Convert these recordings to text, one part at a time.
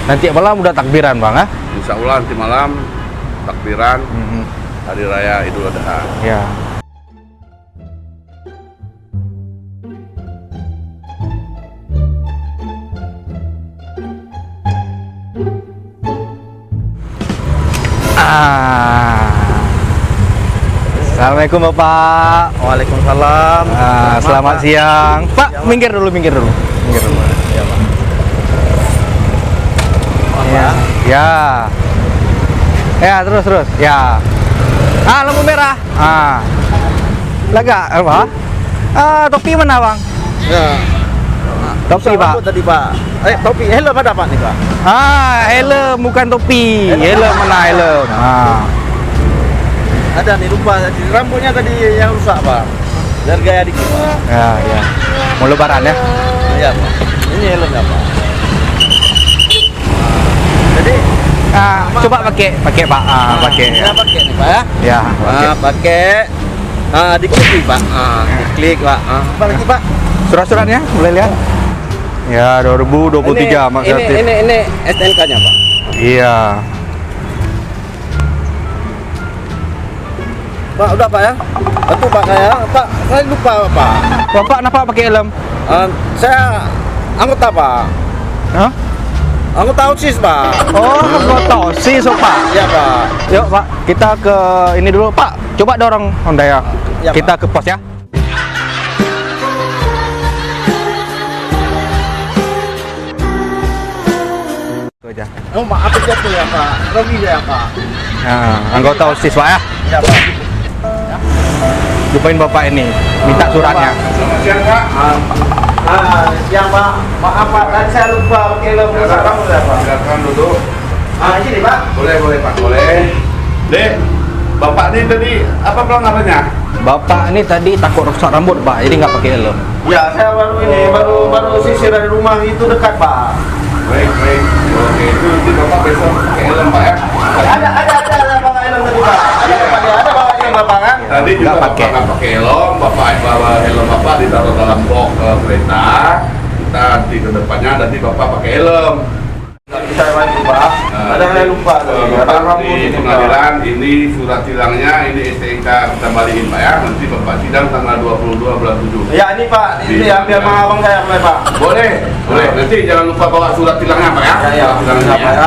Nanti malam udah takbiran bang, ah? Insya Allah nanti malam takbiran Hari Raya Idul Adha. Ya. Assalamualaikum Bapak. Waalaikumsalam. Selamat siang. Pak, minggir dulu. Minggir dulu. Ya, Pak. Ya. Ya. Ya, terus. Ya. Lampu merah. Lega apa? Topi mana, Bang? Ya. Topi, Pak. Tadi, Pak. Topi helm ada Pak nih, Pak? Helm bukan topi. Helm mana helm? Ada nih, lupa. Rambutnya tadi yang rusak, Pak. Biar gaya dikit, Pak. Ya. Mau lebaran ya? Iya, Pak. Ini helmnya, Pak. Jadi coba pakai Pak. Pakai. Ya, pakai nih, Pak ya. Ya, Pakai. Diklik, Pak. Diklik, Pak. Apa lagi, Pak? Surat-suratnya boleh lihat? Ya, 2023 Mas Latif. Ini STNK-nya, Pak. Iya. Pak, udah, Pak ya? Betul, Pak, saya lupa, Pak. Bapak kenapa pakai helm? Saya anggota, Pak. Hah? Anggota OSIS, Pak. Oh, anggota OSIS, Pak. Iya, Pak. Yuk, Pak, kita ke ini dulu, Pak. Coba dorong Honda ya. Ya, Kita ke pos ya. Itu aja. Oh, maaf jatuh ya, Pak. Rugi ya, Pak. Anggota OSIS, Pak ya. Ya, Pak. Lupain Bapak ini, minta suratnya. Selamat siang Pak. Siang, Pak. Maaf, Pak. Tadi saya lupa pakai helm. Kamu ya, Pak. Silakan duduk. Ini, Pak. Boleh Pak, boleh. Dek, Bapak ini tadi apa pelanggarannya? Bapak ini tadi takut rusak rambut, Pak, jadi nggak pakai helm. Ya, saya baru sisir dari rumah itu dekat, Pak. Baik. Oke, itu nanti Bapak besok pakai helm Pak ya. Ada Pak helm tadi, Pak. Ada Pak helm Bapak kan? Tadi juga Nggak Bapak pakai. nggak pakai helm, Bapak bawa helm Bapak ditaruh dalam box kereta. Kita nanti ke depannya nanti Bapak pakai helm. Nggak bisa lagi, Pak. Ada yang lupa tadi. Ada Bapak rambut di ini, Pak. pengadilan ini surat tilangnya, ini STNK kita balikin Pak ya. Nanti Bapak sidang tanggal 22 bulan 7. Ya, ini Pak. Ini ambil sama abang saya, boleh, Pak. Boleh. Nanti jangan lupa bawa surat tilangnya Pak ya. Ya, Surat tilangnya Pak ya.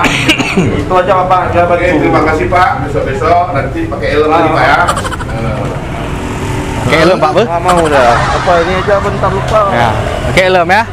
Itu aja, Pak. Saya Oke, bantu. terima kasih Pak. Besok nanti pakai helm lagi Pak ya. Pakai helm, Pak, Bu? Mau dah. Apa ini aja bentar lupa. Ya, pakai helm ya.